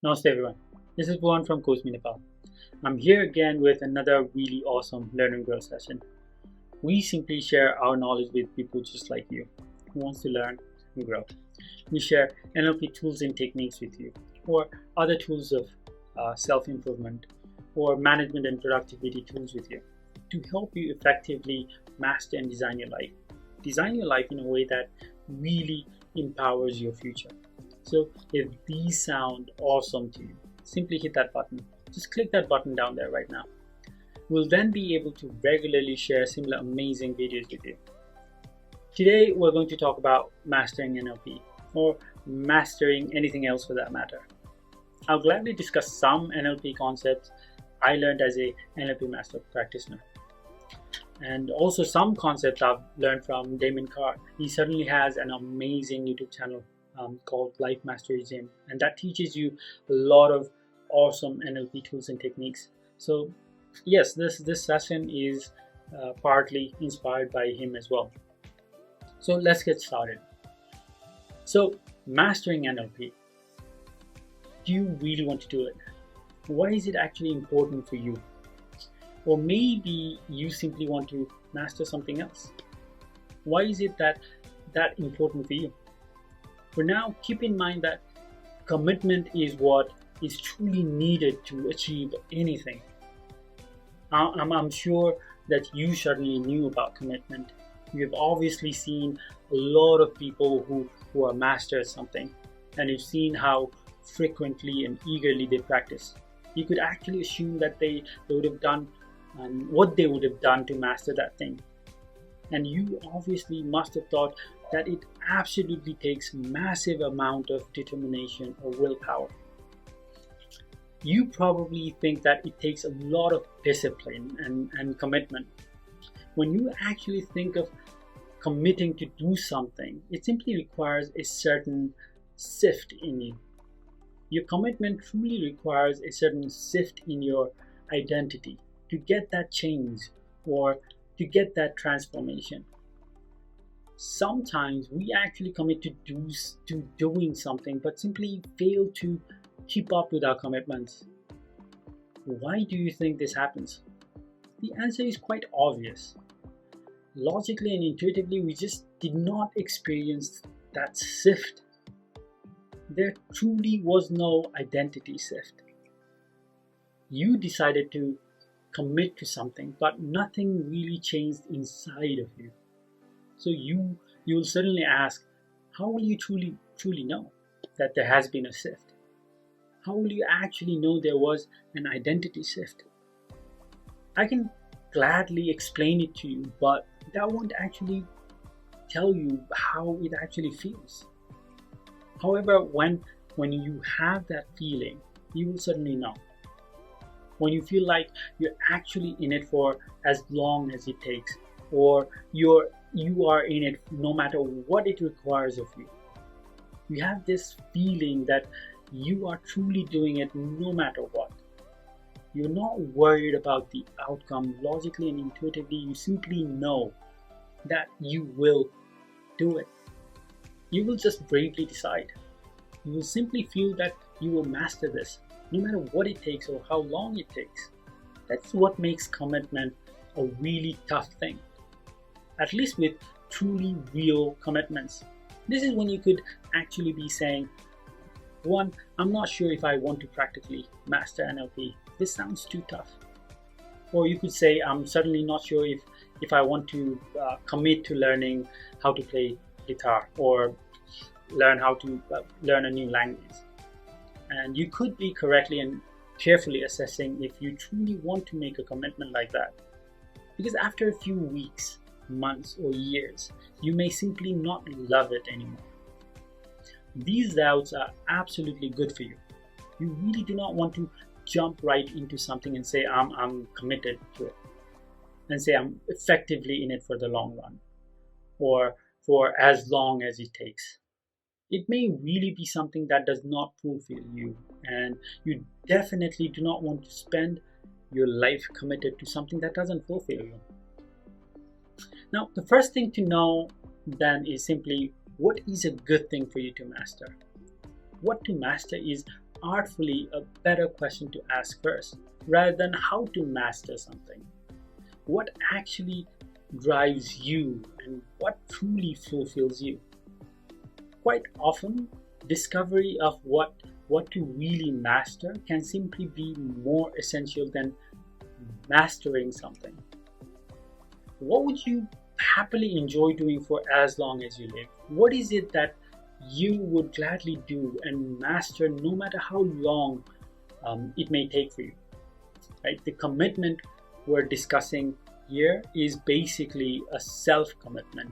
Namaste everyone. This is Bhuvan from Nepal. I'm here again with another really awesome learn and grow session. We simply share our knowledge with people just like you who wants to learn and grow. We share NLP tools and techniques with you, or other tools of self-improvement, or management and productivity tools with you to help you effectively master and design your life. Design your life in a way that really empowers your future. So if these sound awesome to you, simply hit that button. Just click that button down there right now. We'll then be able to regularly share similar amazing videos with you. Today we're going to talk about mastering NLP, or mastering anything else for that matter. I'll gladly discuss some NLP concepts I learned as a NLP master practitioner, and also some concepts I've learned from Damon Carr. He certainly has an amazing YouTube channel called Life Mastery Gym, and that teaches you a lot of awesome NLP tools and techniques. So yes, this session is partly inspired by him as well. So let's get started. So mastering NLP, do you really want to do it? Why is it actually important for you? Or maybe you simply want to master something else. Why is it that important for you? For now, keep in mind that commitment is what is truly needed to achieve anything. I'm sure that you certainly knew about commitment. You have obviously seen a lot of people who are masters at something, and you've seen how frequently and eagerly they practice. You could actually assume that they would have done what they would have done to master that thing. And you obviously must have thought that it absolutely takes massive amount of determination or willpower. You probably think that it takes a lot of discipline and commitment. When you actually think of committing to do something, it simply requires a certain shift in you. Your commitment truly requires a certain shift in your identity to get that change or to get that transformation. Sometimes we actually commit to doing something but simply fail to keep up with our commitments. Why do you think this happens? The answer is quite obvious. Logically and intuitively, we just did not experience that shift. There truly was no identity shift. You decided to commit to something, but nothing really changed inside of you. So you will certainly ask, how will you truly know that there has been a shift? How will you actually know there was an identity shift? I can gladly explain it to you, but that won't actually tell you how it actually feels. However, when you have that feeling, you will certainly know. When you feel like you're actually in it for as long as it takes, or you are in it no matter what it requires of you. You have this feeling that you are truly doing it no matter what. You're not worried about the outcome. Logically and intuitively, you simply know that you will do it. You will just bravely decide. You will simply feel that you will master this, no matter what it takes or how long it takes. That's what makes commitment a really tough thing. At least with truly real commitments. This is when you could actually be saying, one, I'm not sure if I want to practically master NLP. This sounds too tough. Or you could say, I'm certainly not sure if I want to commit to learning how to play guitar or learn how to learn a new language. And you could be correctly and carefully assessing if you truly want to make a commitment like that. Because after a few weeks, months, or years, you may simply not love it anymore. These doubts are absolutely good for you. You really do not want to jump right into something and say, I'm committed to it, and say I'm effectively in it for the long run, or for as long as it takes. It may really be something that does not fulfill you, and you definitely do not want to spend your life committed to something that doesn't fulfill you. Now, the first thing to know then is simply, what is a good thing for you to master? What to master is artfully a better question to ask first, rather than how to master something. What actually drives you and what truly fulfills you? Quite often, discovery of what to really master can simply be more essential than mastering something. What would you happily enjoy doing for as long as you live? What is it that you would gladly do and master no matter how long it may take for you? Right? The commitment we're discussing here is basically a self-commitment.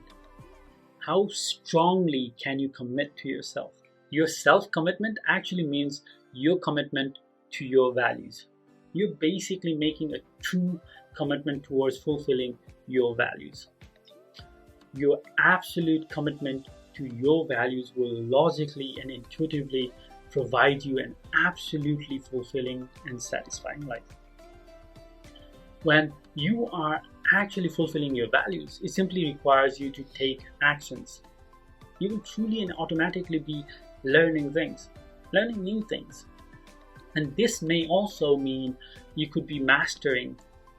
How strongly can you commit to yourself? Your self-commitment actually means your commitment to your values. You're basically making a true commitment towards fulfilling your values. Your absolute commitment to your values will logically and intuitively provide you an absolutely fulfilling and satisfying life. When you are actually fulfilling your values, it simply requires you to take actions. You will truly and automatically be learning new things. And this may also mean you could be mastering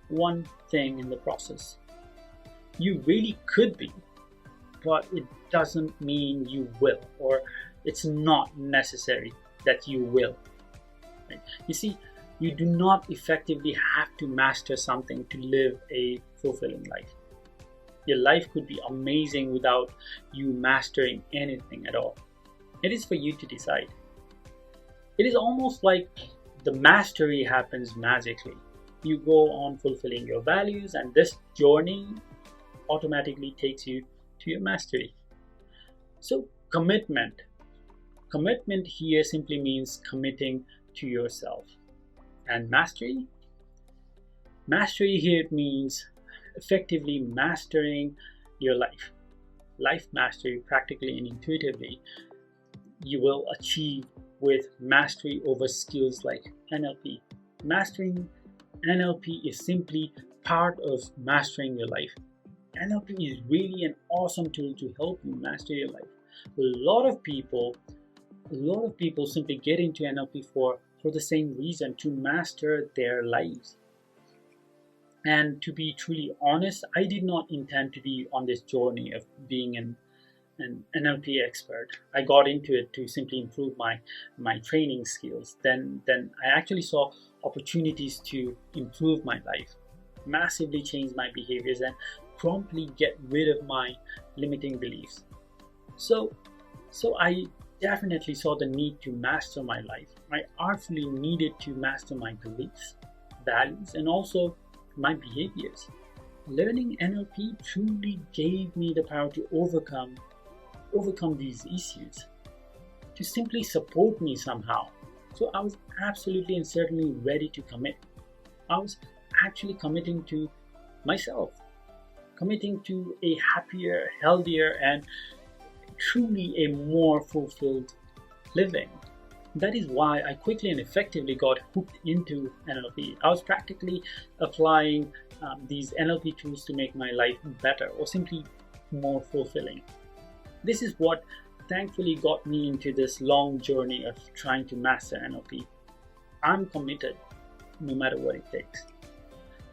one thing in the process. You really could be, but it doesn't mean you will, or it's not necessary that you will. Right? You see, you do not effectively have to master something to live a fulfilling life. Your life could be amazing without you mastering anything at all. It is for you to decide. It is almost like the mastery happens magically. You go on fulfilling your values, and this journey automatically takes you to your mastery. So, commitment. Commitment here simply means committing to yourself. And mastery? Mastery here means effectively mastering your life. Life mastery, practically and intuitively, you will achieve with mastery over skills like NLP. Mastering NLP is simply part of mastering your life. NLP is really an awesome tool to help you master your life. A lot of people simply get into NLP for the same reason, to master their lives. And to be truly honest, I did not intend to be on this journey of being an NLP expert. I got into it to simply improve my training skills. Then I actually saw opportunities to improve my life, massively change my behaviors, and promptly get rid of my limiting beliefs. So I definitely saw the need to master my life. I artfully needed to master my beliefs, values, and also my behaviors. Learning NLP truly gave me the power to overcome these issues, to simply support me somehow. So I was absolutely and certainly ready to commit. I was actually committing to myself, committing to a happier, healthier, and truly a more fulfilled living. That is why I quickly and effectively got hooked into NLP. I was practically applying these NLP tools to make my life better, or simply more fulfilling. This is what thankfully got me into this long journey of trying to master NLP. I'm committed no matter what it takes.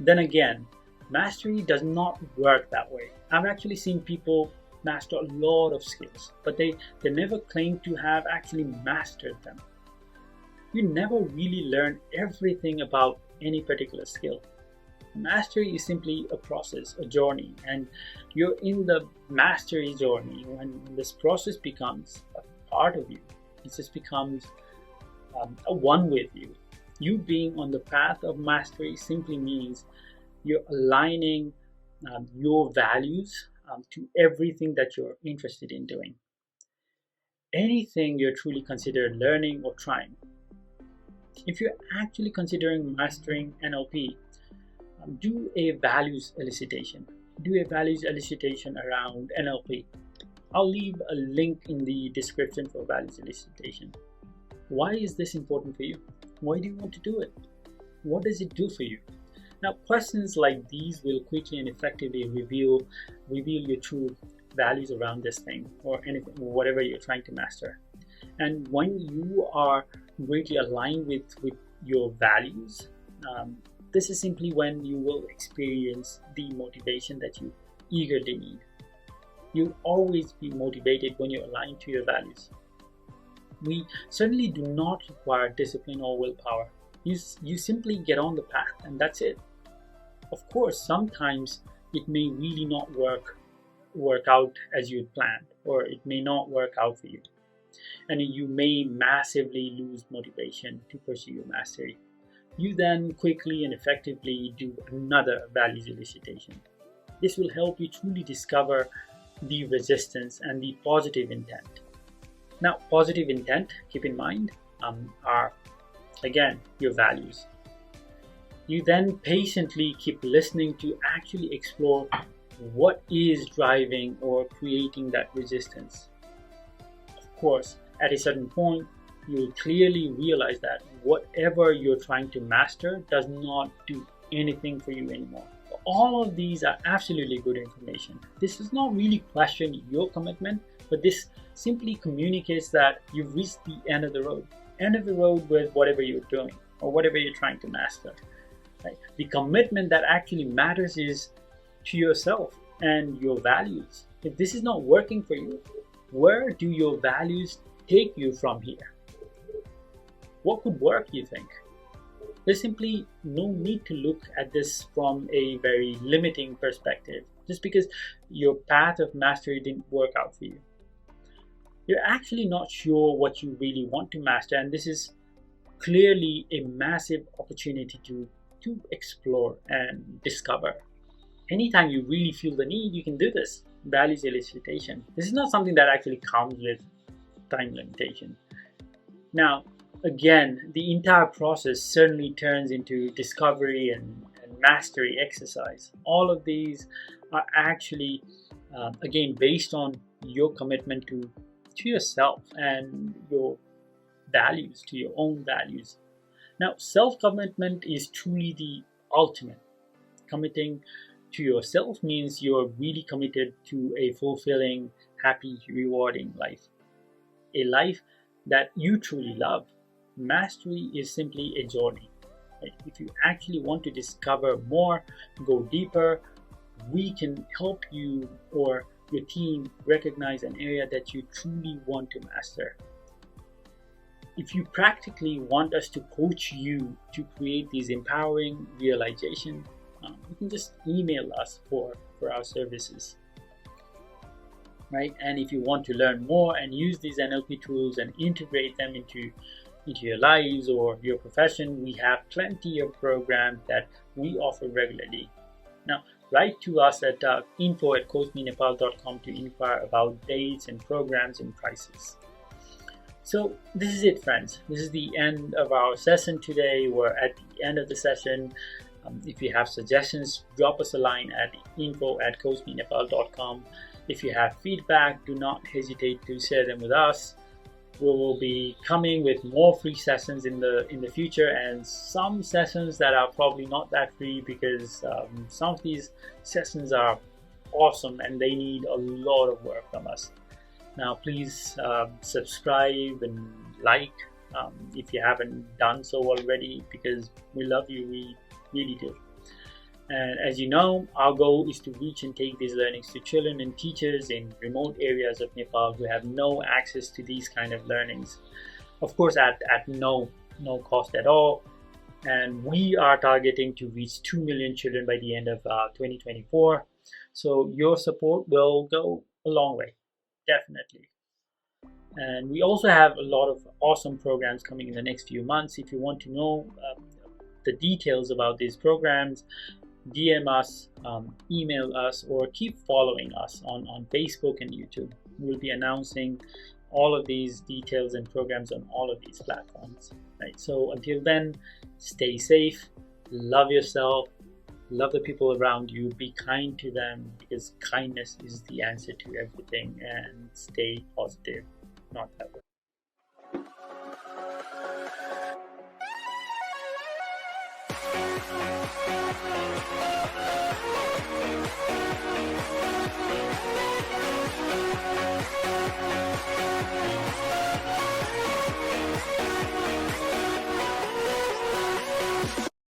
Then again, mastery does not work that way. I've actually seen people master a lot of skills, but they never claim to have actually mastered them. You never really learn everything about any particular skill. Mastery is simply a process, a journey, and you're in the mastery journey when this process becomes a part of you. It just becomes a one with you. You being on the path of mastery simply means you're aligning your values to everything that you're interested in doing. Anything you're truly considered learning or trying. If you're actually considering mastering NLP, do a values elicitation. Do a values elicitation around NLP. I'll leave a link in the description for values elicitation. Why is this important for you? Why do you want to do it? What does it do for you? Now, questions like these will quickly and effectively reveal your true values around this thing, or anything, whatever you're trying to master. And when you are greatly aligned with your values, this is simply when you will experience the motivation that you eagerly need. You'll always be motivated when you're aligned to your values. We certainly do not require discipline or willpower. You simply get on the path, and that's it. Of course, sometimes it may really not work out as you had planned, or it may not work out for you, and you may massively lose motivation to pursue your mastery. You then quickly and effectively do another values elicitation. This will help you truly discover the resistance and the positive intent. Now, positive intent, keep in mind, are again your values. You then patiently keep listening to actually explore what is driving or creating that resistance. Of course, at a certain point, you'll clearly realize that whatever you're trying to master does not do anything for you anymore. All of these are absolutely good information. This does not really question your commitment, but this simply communicates that you've reached the end of the road. End of the road with whatever you're doing or whatever you're trying to master. Right? The commitment that actually matters is to yourself and your values. If this is not working for you, where do your values take you from here? What could work, you think? There's simply no need to look at this from a very limiting perspective, just because your path of mastery didn't work out for you. You're actually not sure what you really want to master, and this is clearly a massive opportunity to explore and discover. Anytime you really feel the need, you can do this. Values elicitation. This is not something that actually comes with time limitation. Now, again, the entire process certainly turns into discovery and mastery exercise. All of these are actually, again, based on your commitment to yourself and your values, to your own values. Now, self-commitment is truly the ultimate. Committing to yourself means you're really committed to a fulfilling, happy, rewarding life. A life that you truly love. Mastery is simply a journey. If you actually want to discover more, go deeper, we can help you or your team recognize an area that you truly want to master. If you practically want us to coach you to create these empowering realizations, you can just email us for our services. Right? And if you want to learn more and use these NLP tools and integrate them into your lives or your profession, we have plenty of programs that we offer regularly. Now, write to us at info@coachmenepal.com to inquire about dates and programs and prices. So this is it, friends. This is the end of our session today. We're at the end of the session. If you have suggestions, drop us a line at info@coachmenepal.com. If you have feedback, do not hesitate to share them with us. We will be coming with more free sessions in the future, and some sessions that are probably not that free because some of these sessions are awesome and they need a lot of work from us. Now, please subscribe and like if you haven't done so already, because we love you, we really do. And as you know, our goal is to reach and take these learnings to children and teachers in remote areas of Nepal who have no access to these kind of learnings. Of course, at no cost at all. And we are targeting to reach 2 million children by the end of 2024. So your support will go a long way, definitely. And we also have a lot of awesome programs coming in the next few months. If you want to know the details about these programs, DM us, email us, or keep following us on Facebook and YouTube. We'll be announcing all of these details and programs on all of these platforms. Right? So until then, stay safe, love yourself, love the people around you, be kind to them, because kindness is the answer to everything, and stay positive, not ever.